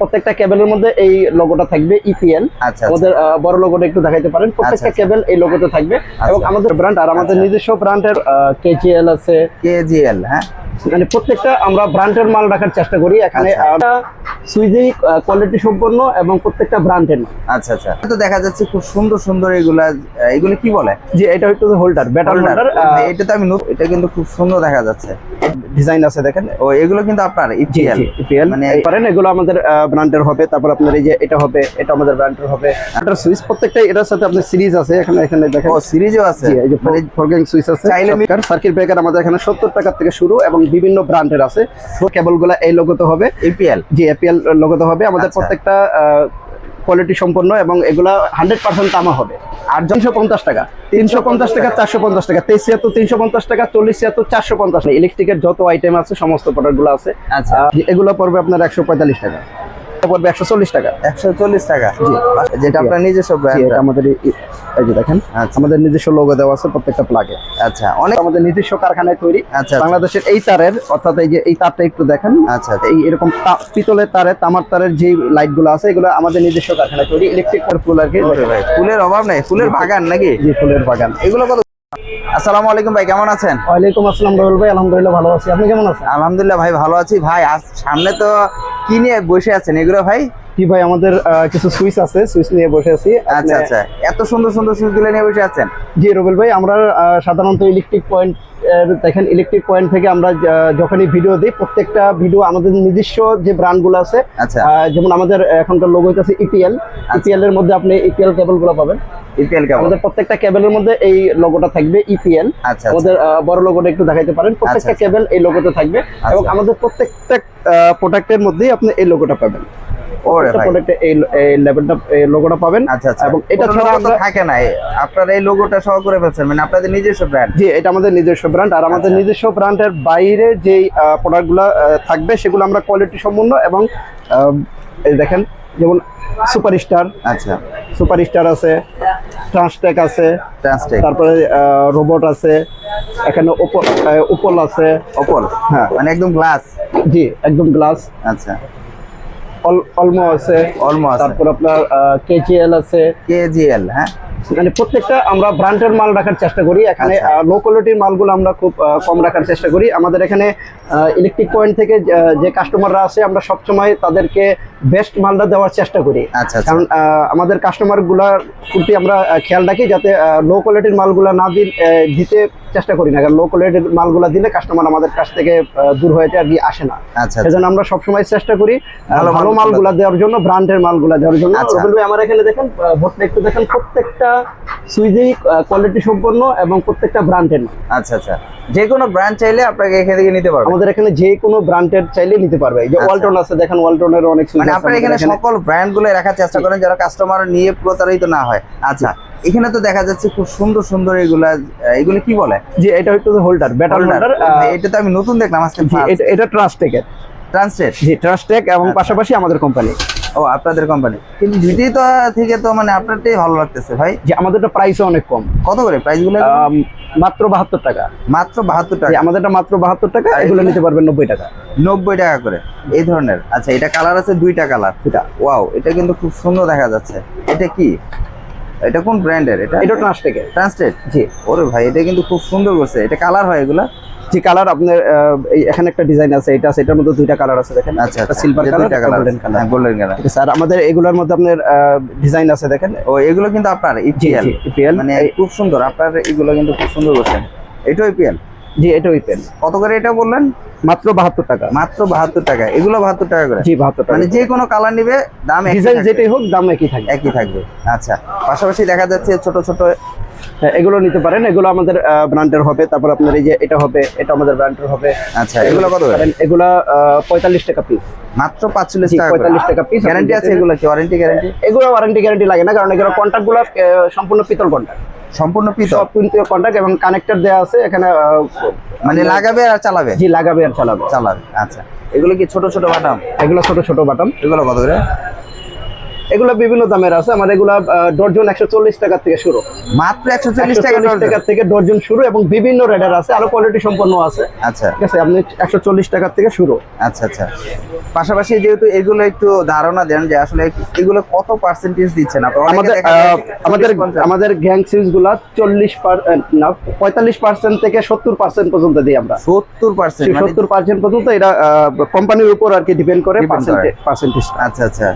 প্রত্যেকটা কেবলের মধ্যে এই লোগোটা থাকবে ইপিএল। আচ্ছা, আমাদের বড় লোগোটা একটু দেখাইতে পারেন। প্রত্যেকটা কেবল এই লোগোতে থাকবে এবং আমাদের ব্র্যান্ড আর আমাদের নিজস্ব ব্র্যান্ডের কেজিএল আছে। কেজিএল, হ্যাঁ, মানে প্রত্যেকটা আমরা ব্র্যান্ডের মাল রাখার চেষ্টা করি এখানে। সুইজেই কোয়ালিটি সম্পন্ন এবং প্রত্যেকটা ব্র্যান্ডের মাল। আচ্ছা আচ্ছা, তো দেখা যাচ্ছে খুব সুন্দর সুন্দর এগুলো কি বলে? যে এটা হয়তো হোল্ডার, ব্যাটার হোল্ডার। এটা তো আমি এটা কিন্তু খুব সুন্দর দেখা যাচ্ছে, ডিজাইন আছে দেখেন। ও এগুলো কিন্তু আপনার ইপিএল মানে পারেন, এগুলো আমাদের ব্র্যান্ডের হবে। তারপর আপনার এই যে এটা হবে, এটা আমাদের ব্র্যান্ডের হবে। এটার সুইচ প্রত্যেকটা এটার সাথে আপনার সিরিজ আছে এখানে দেখেন। ও সিরিজও আছে, এই যে ফোরগ্যাং সুইচ আছে। সার্কিট ব্রেকার আমাদের এখানে 70 টাকা থেকে শুরু এবং বিভিন্ন ব্র্যান্ডের আছে। কেবলগুলো এই লোগোতে হবে ইপিএল। জি, এপিএল লোগোতে হবে। আমাদের প্রত্যেকটা কোয়ালিটি সম্পন্ন এবং এগুলা 100% তামা হবে। আর 350 টাকা, 350 টাকা, 450 টাকা, 23 350 টাকা, 40 450 টাকা। ইলেকট্রিকের যত আইটেম আছে সমস্ত প্রোডাক্টগুলো আছে। আচ্ছা, এগুলো পড়বে আপনার 145 টাকা, পড়বে 140 টাকা। 140 টাকা, জি, যেটা আপনার নিজস্ব ব্র্যান্ড। আমাদের এই যে দেখেন, আমাদের নিজস্ব লোগো দেওয়া আছে প্রত্যেকটা প্লাগে। আচ্ছা, অনেক আমাদের নিজস্ব কারখানায় তৈরি। আচ্ছা, বাংলাদেশের এই তারের, অর্থাৎ এই যে এই তারটা একটু দেখেন। আচ্ছা, এই এরকম পিতলের তারে, তামার তারের যে লাইটগুলো আছে এগুলো আমাদের নিজস্ব কারখানায় তৈরি। ইলেকট্রিক ফুল আর কি। ফুলের অভাব নেই, ফুলের বাগান নাকি? জি, ফুলের বাগান। এগুলো কত? আসসালামু আলাইকুম ভাই, কেমন আছেন? ওয়ালাইকুম আসসালাম রাহুল ভাই, আলহামদুলিল্লাহ ভালো আছি। আপনি কেমন আছেন? আলহামদুলিল্লাহ ভাই, ভালো আছি ভাই। আজ সামনে তো কি নিয়ে বসে আছেন এগুলো ভাই? জি ভাই, আমাদের কিছু সুইচ আছে, সুইচ নিয়ে বসে আছি। আচ্ছা আচ্ছা, এত সুন্দর সুন্দর সুইচগুলো নিয়ে বসে আছেন? জি রুবেল ভাই, আমরা সাধারণত ইলেকট্রিক পয়েন্ট দেখেন, ইলেকট্রিক পয়েন্ট থেকে আমরা যখনই ভিডিও দিই, প্রত্যেকটা ভিডিও আমাদের নিজস্ব যে ব্র্যান্ডগুলো আছে। আচ্ছা, যেমন আমাদের এখনকার লোগো হচ্ছে ইপিএল। ইপিএল এর মধ্যে আপনি ইপিএল কেবলগুলো পাবেন। ইপিএল কেবল, আমাদের প্রত্যেকটা কেবলের মধ্যে এই লোগোটা থাকবে ইপিএল। আচ্ছা, আমাদের বড় লোগোটা একটু দেখাইতে পারেন। প্রত্যেকটা কেবল এই লোগোতে থাকবে এবং আমাদের প্রত্যেকটা প্রোডাক্টের মধ্যেই আপনি এই লোগোটা পাবেন। লোগোটা পাবেন। আচ্ছা আচ্ছা, এবং এটা ছাড়া থাকে না, আপনার এই লোগোটা সহ করে ফেলছেন, মানে আপনাদের নিজস্ব ব্র্যান্ড? জি, এটা আমাদের নিজস্ব ব্র্যান্ড। আর আমাদের নিজস্ব ব্র্যান্ডের বাইরে যে প্রোডাক্টগুলো থাকবে সেগুলো আমরা কোয়ালিটি সম্পন্ন এবং এই দেখেন, যেমন সুপারস্টার। আচ্ছা, সুপারস্টার আছে, ট্রান্সটেক আছে, তারপরে রোবট আছে, এখানে ওপল আছে। ওপল, হ্যাঁ, মানে একদম গ্লাস? জি, একদম গ্লাস। আচ্ছা, অলমো আছে, তারপর আপনার কেজিএল আছে। কেজিএল, হ্যাঁ, মানে প্রত্যেকটা আমরা ব্র্যান্ডের মাল রাখার চেষ্টা করি এখানে। লো কোয়ালিটির মালগুলো আমরা খুব কম রাখার চেষ্টা করি। আমাদের এখানে ইলেকট্রিক পয়েন্ট থেকে যে কাস্টমাররা আসে, আমরা সবসময় তাদেরকে বেস্ট মালটা দেওয়ার চেষ্টা করি। কারণ আমাদের কাস্টমারগুলোর প্রতি আমরা খেয়াল রাখি যাতে লো কোয়ালিটির মালগুলো না দিতে চেষ্টা করি না। কারণ লো কোয়ালিটির মালগুলো দিলে কাস্টমার আমাদের কাছ থেকে দূর হয়ে যায় আর কি, আসে না। সেজন্য আমরা সবসময় চেষ্টা করি ভালো মালগুলো দেওয়ার জন্য, ব্র্যান্ডের মালগুলো দেওয়ার জন্য। আমার এখানে দেখেন, ভোটটা একটু দেখেন, প্রত্যেকটা সুইজেই কোয়ালিটি সম্পন্ন এবং প্রত্যেকটা ব্র্যান্ডের। আচ্ছা আচ্ছা, যে কোনো ব্র্যান্ড চাইলে আপনাকে এখান থেকে নিতে পারবে? আমাদের এখানে যে কোনো ব্র্যান্ডের চাইলে নিতে পারবে। এই যে ওয়ালটন আছে দেখেন, ওয়ালটনের অনেক সুইচ আছে। আপনারা এখানে সকল ব্র্যান্ডগুলো রাখার চেষ্টা করেন যারা কাস্টমার নিয়ে প্রতারিত না হয়। আচ্ছা, এখানে তো দেখা যাচ্ছে খুব সুন্দর সুন্দর এগুলো কি বলে? যে এটা হয়তো হোল্ডার, ব্যাটার হোল্ডার। এটা তো আমি নতুন দেখলাম আজকে। এটা ট্রান্সটেকের। ট্রান্সটেক? জি, ট্রান্সটেক এবং পাশাপাশি আমাদের কোম্পানি। ও, আপনাদের কোম্পানি। কিন্তু দুইটাই তো থেকে তো মানে আপনারটাই ভালো লাগতেছে ভাই। যে আমাদেরটা প্রাইসও অনেক কম। কত করে প্রাইসগুলো? মাত্র 72 টাকা। মাত্র 72 টাকা? আমাদেরটা মাত্র 72 টাকা। এগুলো নিতে পারবেন 90 টাকা। 90 টাকা করে এই ধরনের? আচ্ছা, এটা কালার আছে, দুইটা কালার। এটা ওয়াও, এটা কিন্তু খুব সুন্দর দেখা যাচ্ছে। এটা কি, এটা কোন ব্র্যান্ডের? এটা ট্রান্সটেকের। ট্রান্সটেক, জি। ওরে ভাই, এটা কিন্তু খুব সুন্দর করছে। এটা কালার হয় এগুলা? জি, কালার আপনার এখানে একটা ডিজাইন আছে, এটা আছে, এটার মধ্যে দুইটা কালার আছে দেখেন। আচ্ছা, একটা সিলভার কালার, একটা গোল্ডেন কালার। হ্যাঁ, গোল্ডেন কালার। স্যার আমাদের এগুলোর মধ্যে আপনার ডিজাইন আছে দেখেন। ও, এগুলো কিন্তু আপনার ইপিএল, মানে খুব সুন্দর। আপনার এগুলো কিন্তু খুব সুন্দর করছেন। এটাও ইপিএল? জি, এটাও ইপিএল। কত করে এটা বললেন? মাত্র 72 টাকা। মাত্র 72 টাকা? এগুলো 72 টাকা করে? জি, 72 টাকা। মানে যে কোনো কালার নিবে দাম ডিজাইন যেটাই হোক দাম একই থাকবে। একই থাকবে। আচ্ছা, পাশাপাশি দেখা যাচ্ছে ছোট ছোট এগুলো নিতে পারেন। এগুলো আমাদের ব্র্যান্ডের হবে। তারপর আপনার এই যে এটা হবে, এটা আমাদের ব্র্যান্ডের হবে। আচ্ছা, এগুলো কত করে? এগুলো 45 টাকা পিস। মাত্র 45 টাকা? 45 টাকা পিস। গ্যারান্টি আছে এগুলো কি? Warranty guarantee? এগুলো ওয়ারেন্টি গ্যারান্টি লাগে না, কারণ এগুলো কন্টাক্টগুলো সম্পূর্ণ পিতল কন্টাক্ট। সম্পূর্ণ পিতল? সব কন্টাক্ট এবং কানেক্টর দেওয়া আছে এখানে। মানে লাগাবে আর চালাবে? জি, লাগাবে আর চালাবে। আচ্ছা, এগুলো কি ছোট ছোট বাটাম? এগুলো ছোট ছোট বাটাম। এগুলো কত করে? এগুলো বিভিন্ন দামের আছে, আমার এগুলা ডর্জন 140 টাকা থেকে শুরু, মাত্র 140 টাকা 140 টাকা থেকে ডর্জন শুরু, এবং বিভিন্ন রেটের আছে, আরো কোয়ালিটি সম্পন্ন আছে। আচ্ছা ঠিক আছে, আপনি 140 টাকা থেকে শুরু। আচ্ছা আচ্ছা, পাশাপাশি যেহেতু এগুলো একটু ধারণা দেন যে আসলে এগুলো কত পার্সেন্টেজ দিচ্ছেন আপনারা? আমাদের গ্যাং সুইচ গুলা 45% থেকে 70% পর্যন্ত দিই আমরা। 70%? 70% পর্যন্ত, এটা কোম্পানির উপর আর কি ডিপেন্ড করে পার্সেন্টেজ। আচ্ছা আচ্ছা,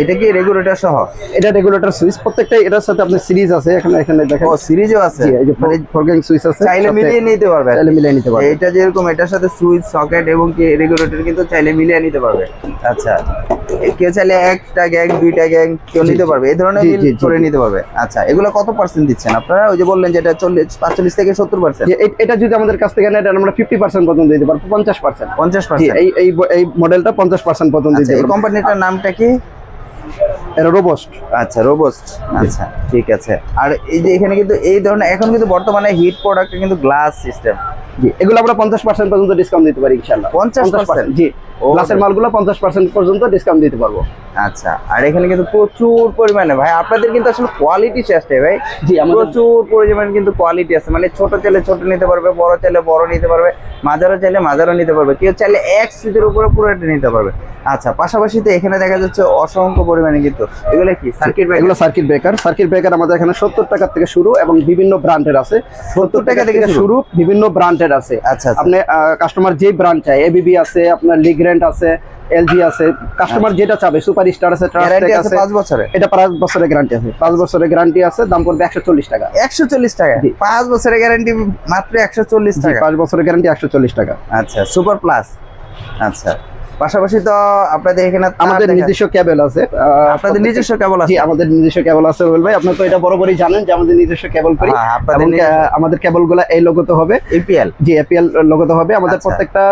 এটা কি রেগুলেটর সহ? এটা রেগুলেটর সুইচ, প্রত্যেকটা এটার সাথে আপনার সিরিজ আছে, এখানে দেখেন। ও, সিরিজও আছে, এই যে ফোর গ্যাং সুইচ আছে, চাইলে মিলিয়ে নিতে পারবে। চাইলে মিলিয়ে নিতে পারবে। এটা যেরকম এটার সাথে সুইচ, সকেট এবং কি রেগুলেটর কিন্তু চাইলে মিলিয়ে নিতে পারবে। আচ্ছা, কেউ চাইলে একটা গ্যাং, দুইটা গ্যাং কেউ নিতে পারবে, এই ধরনের মিল করে নিতে পারবে। আচ্ছা, এগুলো কত পার্সেন্ট দিচ্ছেন আপনারা? ওই যে বললেন যে এটা 45 থেকে 70%। এটা যদি আমাদের কাছ থেকে নেন, এটা আমরা 50% পর্যন্ত দিতে পারবো। 50%। 50%? এই মডেলটা 50% পর্যন্ত দিতে এই পারবো। কোম্পানিটার নামটা কি? এটা রোবস্ট। আচ্ছা, রোবস্ট। আচ্ছা, ঠিক আছে। আর এই যে এখানে কিন্তু এই ধরনের এখন কিন্তু বর্তমানে হিট প্রোডাক্টে কিন্তু গ্লাস সিস্টেম, জি, এগুলো আমরা 50% পর্যন্ত ডিসকাউন্ট দিতে পারি ইনশাআল্লাহ। 50%? জি, গ্লাসের মালগুলো 50% পর্যন্ত ডিসকাউন্ট দিতে পারবো। আচ্ছা, আর এখানে কিন্তু প্রচুর পরিমাণে ভাই আপনাদের কিন্তু আসলে কোয়ালিটি চেষ্টা ভাই। জি, প্রচুর পরিমাণে কিন্তু কোয়ালিটি আছে, মানে ছোট চাইলে ছোট নিতে পারবে, বড় চাইলে বড় নিতে পারবে, মাঝারো চাইলে মাঝারো নিতে পারবে, কেউ চাইলে এক সিটের উপরে পুরোটা নিতে পারবে। আচ্ছা, পাশাপাশি তো এখানে দেখা যাচ্ছে অসংখ্য পরিমাণে কিন্তু এগুলো কি সার্কিট ব্রেকার? এগুলো সার্কিট ব্রেকার আমাদের এখানে 70 টাকা থেকে শুরু এবং বিভিন্ন ব্র্যান্ডের আছে। 70 টাকা থেকে শুরু, বিভিন্ন ব্র্যান্ডের আছে। আচ্ছা, আপনি কাস্টমার যে ব্র্যান্ড চায়, এবিবি আছে, আপনার লিগ্র্যান্ড আছে, এলজি আছে, কাস্টমার যেটা চাবে, সুপারস্টার আছে, ট্রাস্টেক আছে। 5 বছরের? এটা 5 বছরের গ্যারান্টি আছে। 5 বছরের গ্যারান্টি আছে, দাম পড়বে 140 টাকা। 140 টাকা? 5 বছরের গ্যারান্টি মাত্র 140 টাকা? 5 বছরের গ্যারান্টি 140 টাকা। আচ্ছা, সুপার প্লাস। আচ্ছা, পাশাপাশি তো আপনাদের এখানে আমাদের নিজস্ব কেবল আছে। আপনাদের নিজস্ব কেবল আছে? জি, আমাদের নিজস্ব কেবল আছে রুবেল ভাই। আপনি তো এটা বরাবরই জানেন যে আমাদের নিজস্ব কেবল করি। আমাদের কেবলগুলো এই লোগোতে হবে, এপিএল। জি, এপিএল লোগোতে হবে। আমাদের প্রত্যেকটা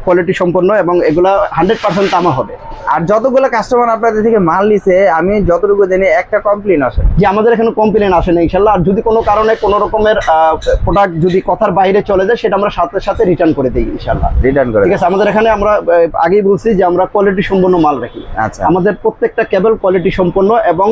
কোয়ালিটি সম্পন্ন এবং এগুলা 100% তামা হবে। আর যতগুলো কাস্টমার আপনাদের থেকে মাল নিছে, আমি যতটুকু জানি একটা কমপ্লেন আসে? যে আমাদের এখানে কমপ্লেন আসে না ইনশাআল্লাহ। আর যদি কোনো কারণে কোনো রকমের প্রোডাক্ট যদি কথার বাইরে চলে যায়, সেটা আমরা সাথে সাথে রিটার্ন করে দিই ইনশাআল্লাহ। রিটার্ন করে? ঠিক আছে। আমাদের এখানে আমরা আগেই বলছি যে আমরা কোয়ালিটি সম্পন্ন মাল রাখি। আচ্ছা, আমাদের প্রত্যেকটা কেবল কোয়ালিটি সম্পন্ন এবং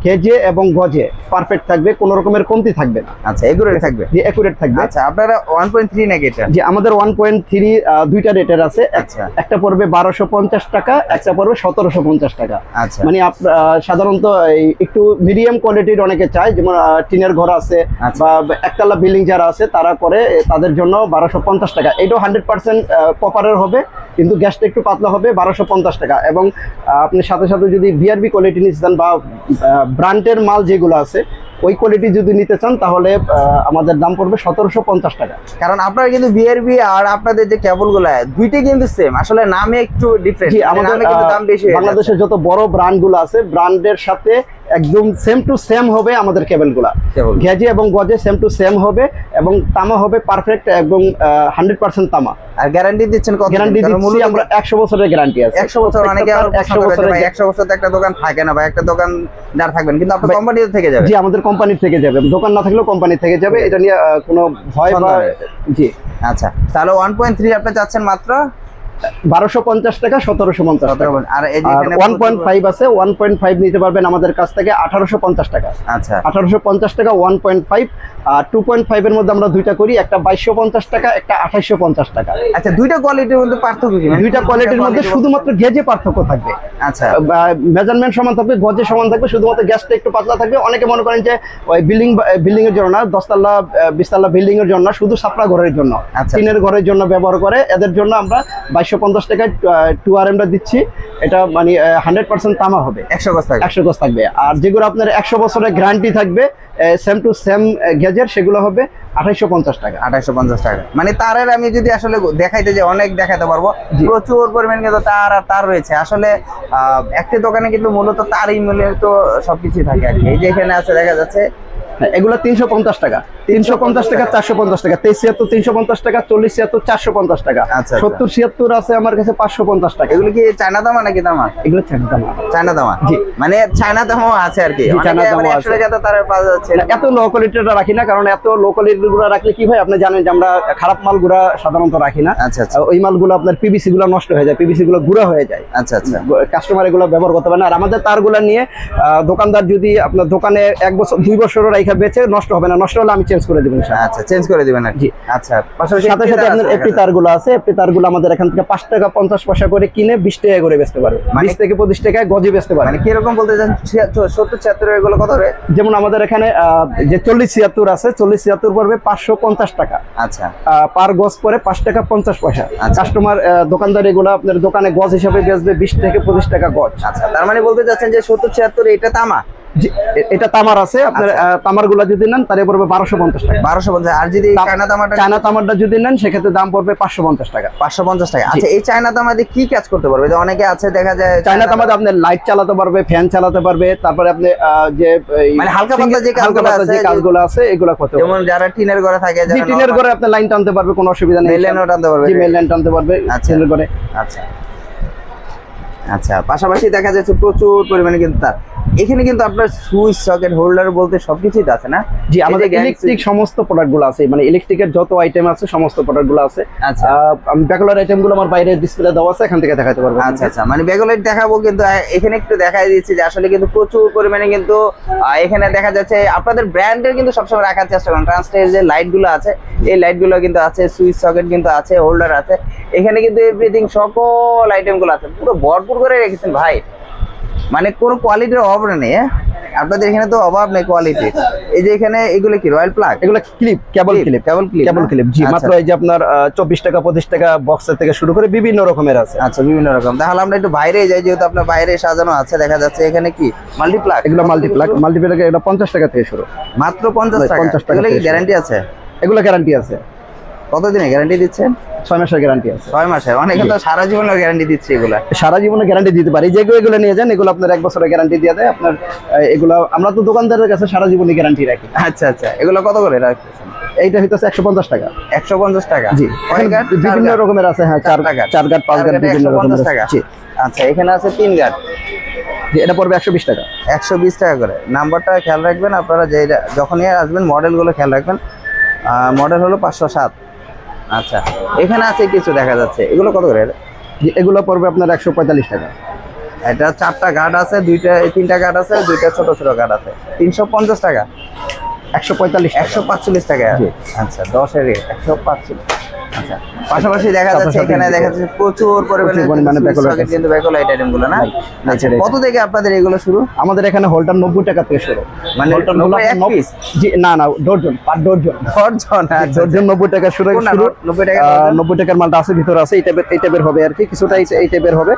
গেজে এবং গজে পারফেক্ট থাকবে, কোনো রকমের কমতি থাকবে না। আচ্ছা, একুরেট থাকবে? জি, একুরেট থাকবে। আচ্ছা, আপনারা 1.3 নাকি এটা? জি, আমাদের 1.3 দুইটা রেটের আছে। আচ্ছা, একটা পড়বে 1250 টাকা, একটা পড়বে 1750 টাকা। আচ্ছা, মানে সাধারণত একটু মিডিয়াম কোয়ালিটির অনেকে চায়, যেমন টিনের ঘর আছে বা একতলা বিল্ডিং যারা আছে তারা করে, তাদের জন্য 1250 টাকা। এটাও 100% কপারের হবে, কিন্তু গ্যাসটা একটু পাতলা হবে, 1250 টাকা। এবং আপনি সাথে সাথে যদি বিআরবি কোয়ালিটি নিতে চান বা ব্র্যান্ডের মাল যেগুলো আছে ওই কোয়ালিটি যদি নিতে চান, তাহলে আমাদের দাম পড়বে 1750 টাকা। কারণ আপনারা কিন্তু বিআরবি আর আপনাদের যে কেবলগুলো দুইটাই কিন্তু সেম, আসলে নামে একটু ডিফারেন্ট। জি, আমাদের কিন্তু দাম বেশি। বাংলাদেশের যত বড় ব্র্যান্ডগুলো আছে, ব্র্যান্ডের সাথে একদম সেম টু সেম হবে আমাদের কেবলগুলা। গেজে এবং গজে সেম টু সেম হবে এবং তামা হবে পারফেক্ট এবং 100% তামা। আর গ্যারান্টি দিচ্ছেন কত? গ্যারান্টি দিচ্ছি আমরা 100 বছরের গ্যারান্টি আছে। 100 বছর? অনেকে 100 বছর তো একটা দোকান থাকে না, বা একটা দোকানদার থাকবেন, কিন্তু আপনার কোম্পানি থেকে যাবে? জি, আমাদের কোম্পানি থেকে যাবে, দোকান না থাকলেও কোম্পানি থেকে যাবে। এটা নিয়ে কোনো ভয় বা জি। আচ্ছা, তাহলে 1.3 আপনি চাচ্ছেন মাত্র 1250 টাকা, 1750 টাকা। আর এই যে এখানে 1.5 আছে, 1.5 নিতে পারবেন আমাদের কাছ থেকে 1850 টাকা। আচ্ছা, 1850 টাকা 1.5। আর 2.5 এর মধ্যে আমরা দুইটা করি, একটা 2250 টাকা, একটা 2850 টাকা। আচ্ছা, দুইটা কোয়ালিটির মধ্যে পার্থক্য কি? দুইটা কোয়ালিটির মধ্যে শুধুমাত্র গেজে পার্থক্য থাকবে। আচ্ছা, মেজারমেন্ট সমান থাকবে, গজে সমান থাকবে, শুধুমাত্র গ্যাসটা একটু পাতলা থাকবে। অনেকে মনে করেন যে ওই বিল্ডিং এর জন্য না, 10 তলা 20 তলা বিল্ডিং এর জন্য, শুধু সাপড়া ঘরের জন্য, টিনের ঘরের জন্য ব্যবহার করে, এদের জন্য আমরা 2250 টাকায় 2RM দিচ্ছি। এটা মানে 100% তামা হবে, 100 গজ থাকবে। 100 গজ থাকবে। আর যেগুলো আপনার 100 বছরের গ্যারান্টি থাকবে সেম টু সেম গেজের, সেগুলো হবে 2850 টাকা। 2850 টাকা। মানে তারের আমি যদি আসলে দেখাইতে যে অনেক দেখাতে পারবো, প্রচুর পরিমাণ কিন্তু তার আর তার রয়েছে। আসলে একটি দোকানে কিন্তু মূলত তারই মূল্যে তো সবকিছু থাকে আর কি। এই যে এখানে আছে দেখা যাচ্ছে এগুলো 350 টাকা, 350 টাকা, 450 টাকা, 23 350 টাকা, 40 450 টাকা, আচ্ছা, 70 76 আছে আমার কাছে 550 টাকা। এগুলো কি চায়না দামা নাকি দামা? এগুলো চায়না দামা। চায়না দামা, জি। মানে চায়না দামও আছে আর কি, জি, চায়না অনেকে দামও মানে আছে। 100 টাকা তার পাওয়া যাচ্ছে। না, এত লো কোয়ালিটিটা রাখি না, কারণ এত লো কোয়ালিটিগুলো রাখলে কি হয় আপনি জানেন যে আমরা খারাপ মালগুলা সাধারণত রাখি না। আচ্ছা আচ্ছা ওই মালগুলো আপনার পিভিসি গুলো নষ্ট হয়ে যায়, পিভিসি গুলো গুঁড়া হয়ে যায়, আচ্ছা আচ্ছা কাস্টমার এগুলো ব্যবহার করতে পারে না। আর আমাদের তারগুলো নিয়ে দোকানদার যদি আপনার দোকানে 1 বছর 2 বছরও রাখা বেচে নষ্ট হবে না, নষ্ট হলে আমি চেঞ্জ করে দেবো ইনশাআল্লাহ। আচ্ছা, চেঞ্জ করে দিবেন আর কি। জি। আচ্ছা, পাশাপাশি সাথে সাথে আপনার এফপি তারগুলো আছে, এফপি তারগুলো আমাদের এখান থেকে 5 টাকা 50 পয়সা করে কিনে 20 টাকা করে বেচতে পারবে, 20 থেকে 25 টাকায় গজে বেচতে পারে। মানে কিরকম বলতে চান? 70 76 এগুলো কত করে? যেমন আমাদের এখানে যে 40 76 আছে, 40 76 পড়বে 550 টাকা, আচ্ছা পার গজ পরে 5 টাকা 50 পয়সা। আচ্ছা। কাস্টমার দোকানদার এগুলো আপনার দোকানে গজ হিসাবে বেচবে 20 থেকে 25 টাকা গজ। আচ্ছা, তার মানে বলতে চাচ্ছেন যে 70 76 এটা তামা? জি, এটা তামার আছে আপনার, তামার গুলা যদি নেন তাহলে পড়বে 1250 টাকা। 1250। আর যদি চায়না তামাটা? চায়না তামারটা যদি নেন সেক্ষেত্রে দাম পড়বে 550 টাকা। 550 টাকা। আচ্ছা, এই চায়না তামা দিয়ে কি কাজ করতে পারবে? যে অনেকে আছে দেখা যায় চায়না তামাতে আপনি লাইট চালাতে পারবে, ফ্যান চালাতে পারবে, তারপরে আপনি যে মানে হালকা পাতলা যে কাজগুলো আছে এগুলো করতে পারবে। যেমন যারা টিনের ঘরে থাকে, জি, যারা টিনের ঘরে আপনি লাইন টানতে পারবে, কোনো অসুবিধা নেই। মেইন লাইনও টানতে পারবে? জি, মেইন লাইন টানতে পারবে টিনের ঘরে। আচ্ছা আচ্ছা, পাশাপাশি দেখা যাচ্ছে প্রচুর পরিমাণে কিন্তু তার এখানে কিন্তু আপনার সুইচ সকেট হোল্ডার বলতে সবকিছুই আছে না? জি, আমাদের এই যে ইলেকট্রিক সমস্ত প্রোডাক্টগুলো আছে, মানে ইলেকট্রিকের যত আইটেম আছে সমস্ত প্রোডাক্টগুলো আছে। আচ্ছা আমি ব্যাকলার আইটেমগুলো আমার বাইরে ডিসপ্লে দেওয়া আছে, এখান থেকে দেখাতে পারবো। আচ্ছা আচ্ছা, মানে ব্যাকলাইট দেখাবো, কিন্তু এখানে একটু দেখাই দিচ্ছি যে আসলে কিন্তু প্রচুর পরিমাণে কিন্তু এখানে দেখা যাচ্ছে আপনাদের ব্র্যান্ডের কিন্তু সবসময় রাখার চেষ্টা করেন। ট্রান্সটের যে লাইটগুলো আছে, এই লাইটগুলো কিন্তু আছে, সুইচ সকেট কিন্তু আছে, হোল্ডার আছে, এখানে কিন্তু এভরিথিং সকল আইটেমগুলো আছে, পুরো ভরপুর করে রেখেছেন ভাই, মানে কোনো কোয়ালিটির অভাব নেই। আপনাদের এখানে তো অভাব নেই কোয়ালিটি। এই যে এখানে এগুলো কি রয়্যাল প্লাগ? এগুলো ক্লিপ, কেবল ক্লিপ। জি, মাত্র এই যে আপনার 24 টাকা 25 টাকা বক্সের থেকে শুরু করে বিভিন্ন রকমের আছে। আচ্ছা, বিভিন্ন রকম। তাহলে আমরা একটু বাইরে যাই, যেহেতু আপনার বাইরে সাজানো আছে, দেখা যাচ্ছে এখানে কি মাল্টিপ্লাগ? এগুলো মাল্টিপ্লাগ এটা 50 টাকা থেকে শুরু, মাত্র 50 টাকা। 50 টাকা। এগুলো কি গ্যারান্টি আছে? এগুলো গ্যারান্টি আছে, কতদিনে গ্যারান্টি দিচ্ছেন? 6 মাসের গ্যারান্টি আছে। 6 মাসের? অনেকে তো সারা জীবনের গ্যারান্টি দিচ্ছে এগুলা। সারা জীবনে গ্যারান্টি দিতে পারি, যেগুলো এগুলো নিয়ে যান, এগুলো আপনার 1 বছরের গ্যারান্টি দিয়ে দেয় আপনার। এগুলো আমরা তো দোকানদারের কাছে সারা জীবনে গ্যারান্টি রাখি। আচ্ছা আচ্ছা, এগুলো কত করে রাখতেছেন? এইটা হইতেছে 150 টাকা। 150 টাকা? জি, কয় গার্ড? বিভিন্ন রকমের আছে। হ্যাঁ, 4 গার্ড 5 গার্ড বিভিন্ন রকমের 150 টাকা। আছে। জি। আচ্ছা, এখানে আছে 3 গার্ড, জি, এটা পড়বে 120 টাকা। 120 টাকা করে। নাম্বারটা খেয়াল রাখবেন আপনারা, যে যখনই আসবেন মডেলগুলো খেয়াল রাখবেন। মডেল হলো 507। আচ্ছা, এখানে আছে কিছু দেখা যাচ্ছে, এগুলো কত করে? জি, এগুলো পড়বে আপনার 145 টাকা। এটা 4টা গার্ড আছে, 3টা গার্ড আছে, 2টা ছোট ছোট গার্ড আছে, 350 টাকা। 145 145 টাকা। জি। আচ্ছা, 10-এর 145। আচ্ছা, পাশাপাশি দেখা যাচ্ছে এখানে দেখা যাচ্ছে প্রচুর পরিমাণে backlight কিন্তু ব্যাকলাইট আইটেমগুলো না? আচ্ছা, এটা। কত থেকে আপনাদের এগুলো শুরু? আমাদের এখানে হোল্ডার 90 টাকা থেকে শুরু। মানে হোল্ডার 90 এক piece? জি, না ডর্জন, পার ডর্জন। ডর্জন? আচ্ছা, ডর্জন 90 টাকা শুরু। 90 টাকা? 90 টাকার মালটা আছে, ভিতরে আছে, এই টাইপের হবে আর কি, কিছুটা এই টাইপের হবে।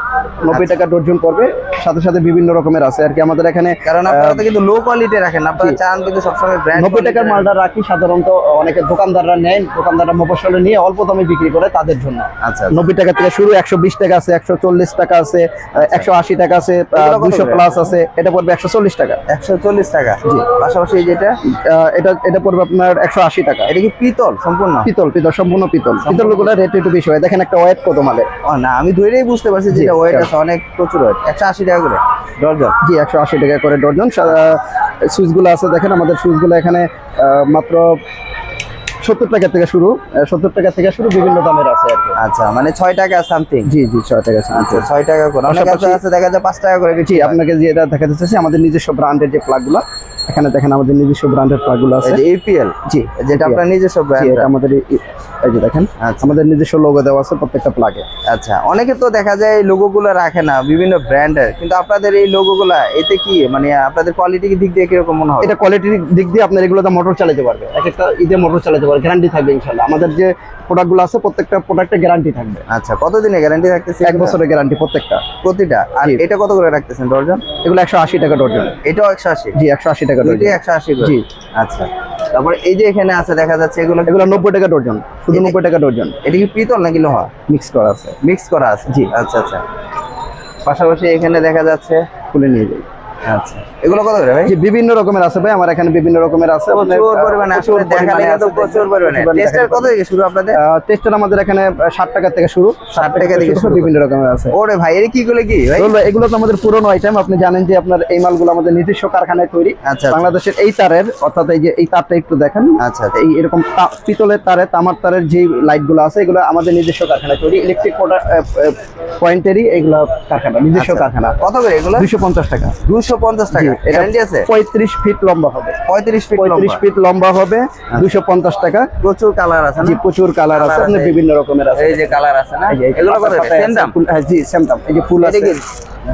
90 টাকা ডর্জন পড়বে, সাথে সাথে বিভিন্ন রকমের আছে আর কি আমাদের এখানে। কারণ আপনারা তো কিন্তু লো কোয়ালিটি রাখেন, আপনারা চান কিন্তু সবসময় ব্র্যান্ড। 90 টাকার মালটা রাখি সাধারণত অনেকে দোকানদাররা নেন, দোকানদাররা মফস্বলে নিয়ে অল্প দামে বিক্রি করে তাদের জন্য। আচ্ছা, 90 টাকা থেকে শুরু, 120 টাকা আছে, 140 টাকা আছে, 180 টাকা আছে, 200 প্লাস আছে। এটা পড়বে 140 টাকা। 140 টাকা। জি। পাশাপাশি যেটা এটা পড়বে আপনার 180 টাকা। এটা কি পিতল সম্পূর্ণ? পিতল সম্পূর্ণ পিতল। পিতলগুলো রেট একটু বেশি হয়। দেখেন একটা ওয়েট কত মালে। ও না, আমি ধরেই বুঝতে পারছি যে জি, এটা ওয়েট আছে, অনেক প্রচুর ওয়েট। 180 টাকা করে ডর্জন? জি, 180 টাকা করে ডর্জন। সুইচগুলো আছে, দেখেন আমাদের সুইচগুলো এখানে মাত্র 70 টাকা থেকে শুরু, 70 টাকা থেকে শুরু, বিভিন্ন দামের আছে আর কি। আচ্ছা, মানে 6 টাকা সামথিং? জি, 6 টাকা। আচ্ছা, 6 টাকা করে। অনেক আছে দেখা যায় 5 টাকা করে। জি, আপনাকে যে এটা দেখাতে চাচ্ছি আমাদের নিজস্ব ব্র্যান্ডের যে প্লাগগুলো, এখানে দেখেন আমাদের নিজস্ব ব্র্যান্ডের প্লাগগুলো আছে। এপিএল? জি, যেটা আপনার নিজস্ব ব্র্যান্ড? এটা আমাদের এই যে দেখেন, আমাদের নিজস্ব লোগো দেওয়া আছে প্রত্যেকটা প্লাগে। আচ্ছা, অনেকে তো দেখা যায় লোগোগুলো রাখে না বিভিন্ন ব্র্যান্ডের, কিন্তু আপনাদের এই লোগোগুলো এতে কি মানে আপনাদের কোয়ালিটির দিক দিয়ে কিরকম মনে হয়? এটা কোয়ালিটির দিক দিয়ে আপনার এগুলোতে মোটর চালাতে পারবে, এক একটা ঈদে মোটর চালাতে পারবে, গ্যারান্টি থাকবে ইনশাআল্লাহ। আমাদের যে প্রোডাক্টগুলো আছে প্রত্যেকটা প্রোডাক্টে গ্যারান্টি থাকবে। আচ্ছা, কতদিনে গ্যারান্টি থাকতেছে? 1 বছরের গ্যারান্টি প্রতিটা। আর এটা কত করে রাখতেছেন ডর্জন? এগুলো 180 টাকা ডর্জন। এটাও 180? জি, 180 টাকা ডর্জন। 180 করে? জি। আচ্ছা, তারপর এই যে এখানে আছে দেখা যাচ্ছে এগুলো 90 টাকা ডর্জন, শুধু 90 টাকা ডর্জন। এটা কি পিতল নাকি লোহা? মিক্স করা আছে। মিক্স করা আছে? জি। আচ্ছা আচ্ছা, পাশাপাশি এখানে দেখা যাচ্ছে খুলে নিয়ে যাই। আচ্ছা, এগুলো কত করে ভাই? যে বিভিন্ন রকমের আছে ভাই, আমার এখানে বিভিন্ন রকমের আছে। প্রচুর পরিমাণে আসলে দেখালে কিন্তু প্রচুর পরিমাণে। টেস্টার কত থেকে শুরু আপনাদের? টেস্টার আমাদের এখানে 60 টাকা থেকে শুরু, 60 টাকা থেকে শুরু, বিভিন্ন রকমের আছে। ওরে ভাই, এর কি গুলো কি ভাই? এগুলো তো আমাদের পুরনো আইটেম। আপনি জানেন যে আপনার এই মালগুলো আমাদের নিজস্ব কারখানায় তৈরি। আচ্ছা, বাংলাদেশের এই তারের, অর্থাৎ এই যে এই তারটা একটু দেখেন, আচ্ছা, এই এরকম পিতলের তারে, তামার তারের যে লাইট গুলো আছে, এগুলো আমাদের নিজস্ব কারখানায় তৈরি। ইলেকট্রিক পয়েন্টেরই এগুলো কারখানা, নিজস্ব কারখানা। কত করে এগুলো? 250 টাকা। 250 টাকা গ্যারান্টি আছে? 35 ফিট লম্বা হবে। 35 ফিট লম্বা হবে, 250 টাকা। প্রচুর কালার আছে না? জি, প্রচুর কালার আছে, আপনি বিভিন্ন রকমের আছে। এই যে কালার আছে না, এগুলো কত? সেম দাম? হ্যাঁ জি, সেম দাম। এই যে ফুল আছে,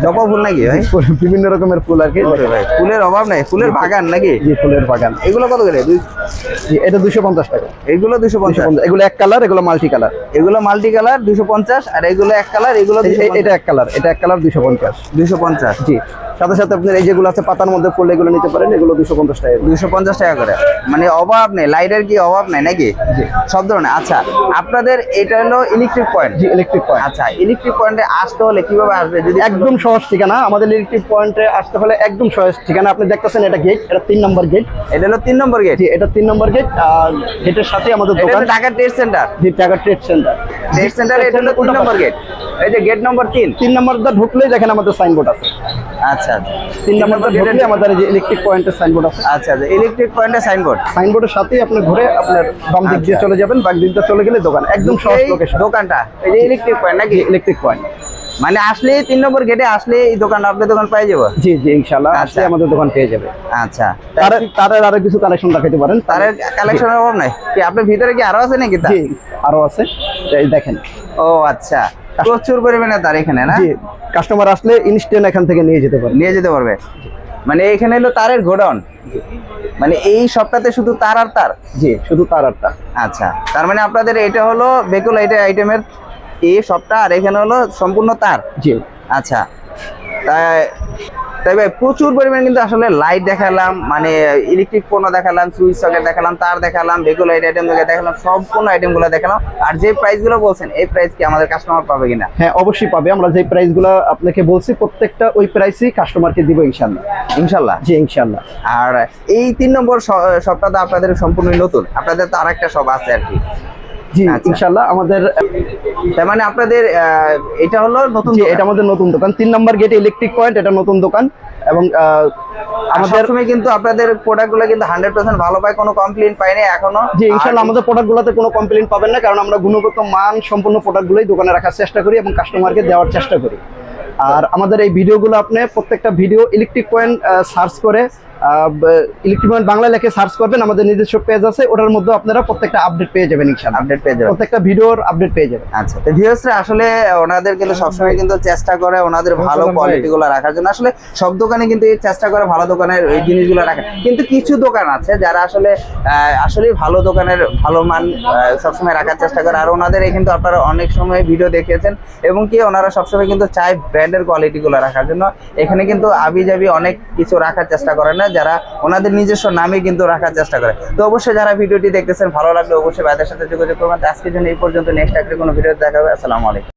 জবা ফুল নাকি ভাই? বিভিন্ন রকমের ফুল আর কি ভাই, ফুলের অভাব নাই, ফুলের বাগান নাকি? জি, ফুলের বাগান। এগুলো কত করে? জি, এটা 250 টাকা। এগুলো 250। এগুলো এক কালার, এগুলো মাল্টি কালার। এগুলো মাল্টি কালার 250, আর এগুলো এক কালার, এগুলো এটা এক কালার, এটা এক কালার 250। 250 জি, সাথে সাথে আপনার এই যেগুলো আছে পাতার মধ্যে ফুল, এগুলো নিতে পারেন, এগুলো 250 টাকা। 250 টাকা করে, মানে অভাব নেই, লাইটের কি অভাব নাই নাকি? জি, সব ধরনের। আচ্ছা, আপনাদের এটা হলো ইলেকট্রিক পয়েন্ট? জি, ইলেকট্রিক পয়েন্ট। আচ্ছা, ইলেকট্রিক পয়েন্টে আসতে হলে কিভাবে আসবে? যদি একদম সহজ ঠিকানা, আমাদের ইলেকট্রিক পয়েন্টে আসতে হলে একদম সহজ ঠিকানা। আপনি দেখতেছেন এটা গেট, এটা 3 নম্বর গেট। এটা হলো 3 নম্বর গেট? জি, এটা 3 নম্বর গেট। আর গেটের সাথে আমাদের এটা দোকান, হলো ঢাকা ট্রেড সেন্টার? জি, Dhaka trade centre. Trade centre, এটা হলো 3 নম্বর গেট। এই যে গেট নম্বর 3 নম্বর দা ঢুকলেই দেখেন আমাদের সাইনবোর্ড আছে। আচ্ছা, 3 নম্বর দা ঢুকলে আমাদের এই যে ইলেকট্রিক পয়েন্টের সাইনবোর্ড আছে। আচ্ছা, ইলেকট্রিক পয়েন্টের সাইনবোর্ড, সাইনবোর্ডের সাথেই আপনি ঘুরে আপনার বাম দিক দিয়ে চলে যাবেন, বাম দিক দিয়ে চলে গেলে দোকান। একদম সহজ লোকেশন দোকানটা। এই যে ইলেকট্রিক পয়েন্ট নাকি? ইলেকট্রিক পয়েন্ট, মানে আসলে 3 নম্বর গেটে আসলে এই দোকান, আপনার দোকান পেয়ে যাবো? জি জি, ইনশাআল্লাহ আসলে আমাদের দোকান পেয়ে যাবে। আচ্ছা, তারের আরো কিছু কালেকশন রাখতে পারেন। তারের কালেকশনের অভাব নাই কি? আপনার ভিতরে কি আরো আছে নাকি? জি, আরো আছে, এই দেখেন। ও আচ্ছা, প্রচুর পরিমাণে তার এখানে না? জি, কাস্টমার আসলে ইনস্ট্যান্ট এখান থেকে নিয়ে যেতে পারবে। নিয়ে যেতে পারবে, মানে এখানে হলো তারের গোডাউন, মানে এই সবটাতে শুধু তার আর তার? জি, শুধু তার আর তার। আচ্ছা, তার মানে আপনাদের এটা হলো বেকুল আইটেমের এই সবটা, আর এখানে হলো সম্পূর্ণ তার? জি। আচ্ছা, তাই ভাই প্রচুর পরিমাণে কিন্তু আসলে লাইট দেখালাম, মানে ইলেকট্রিক পণ্য দেখালাম, সুইচ সকেট দেখালাম, তার দেখালাম, বেকুল আইটেম দেখালাম, সম্পূর্ণ আইটেমগুলো দেখালাম। আর যে প্রাইসগুলো বলছেন, এই প্রাইস কি আমাদের কাস্টমার পাবে কিনা? হ্যাঁ, অবশ্যই পাবে। আমরা যে প্রাইসগুলো আপনাকে বলছি প্রত্যেকটা ওই প্রাইসই কাস্টমারকে দিব ইনশাআল্লাহ। ইনশাআল্লাহ? জি, ইনশাআল্লাহ। আর এই 3 নম্বর শপটা তো আপনাদের সম্পূর্ণই নতুন, আপনাদের তো আরেকটা শপ আছে আর কি? জি, ইনশাআল্লাহ আমাদের, তার মানে আপনাদের এটা হলো নতুন? জি, এটা আমাদের নতুন দোকান। 3 নম্বর গেটে ইলেকট্রিক পয়েন্ট, এটা নতুন দোকান। এবং আমাদের সময় কিন্তু আপনাদের প্রোডাক্টগুলো কিন্তু 100% ভালো পায়, কোনো কমপ্লেইন পাইনি এখনো? জি, ইনশাআল্লাহ আমাদের প্রোডাক্টগুলোতে কোনো কমপ্লেইন পাবেন না, কারণ আমরা গুণগত মান সম্পন্ন প্রোডাক্টগুলোই দোকানে রাখার চেষ্টা করি এবং কাস্টমারকে দেওয়ার চেষ্টা করি। আর আমাদের এই ভিডিওগুলো আপনি প্রত্যেকটা ভিডিও ইলেকট্রিক পয়েন্ট সার্চ করে, ইলেকট্রিক পয়েন্ট বাংলা লেখে সার্চ করবেন, আমাদের নিজস্ব পেজ আছে, ওটার মধ্যে আপনারা প্রত্যেকটা আপডেট পেয়ে যাবেন ইনশাআল্লাহ। আপডেট পেয়ে যাবেন, প্রত্যেকটা ভিডিওর আপডেট পেয়ে যাবেন। আচ্ছা, তো ভিউয়ার্সরা আসলে ওনাদের কিন্তু সবসময় কিন্তু চেষ্টা করে ওনাদের ভালো কোয়ালিটিগুলো রাখার জন্য। আসলে সব দোকানে কিন্তু চেষ্টা করে ভালো দোকানের এই জিনিসগুলো রাখার, কিন্তু কিছু দোকান আছে যারা আসলে আসলেই ভালো দোকানের ভালো মান সবসময় রাখার চেষ্টা করে। আর ওনাদের কিন্তু আপনারা অনেক সময় ভিডিও দেখেছেন, এবং কি ওনারা সবসময় কিন্তু চায় ব্র্যান্ডের কোয়ালিটিগুলো রাখার জন্য। এখানে কিন্তু আবিজাবি অনেক কিছু রাখার চেষ্টা করে না, যারা ওনাদের নিজস্ব নামে কিন্তু রাখার চেষ্টা করে। তো অবশ্যই যারা ভিডিওটি দেখতেছেন, ভালো লাগলে অবশ্যই ভাইদের সাথে যোগাযোগ করবেন। আজকের জন্য এই পর্যন্ত, নেক্সট একটা কোনো ভিডিও দেখা হবে। আসসালামু আলাইকুম।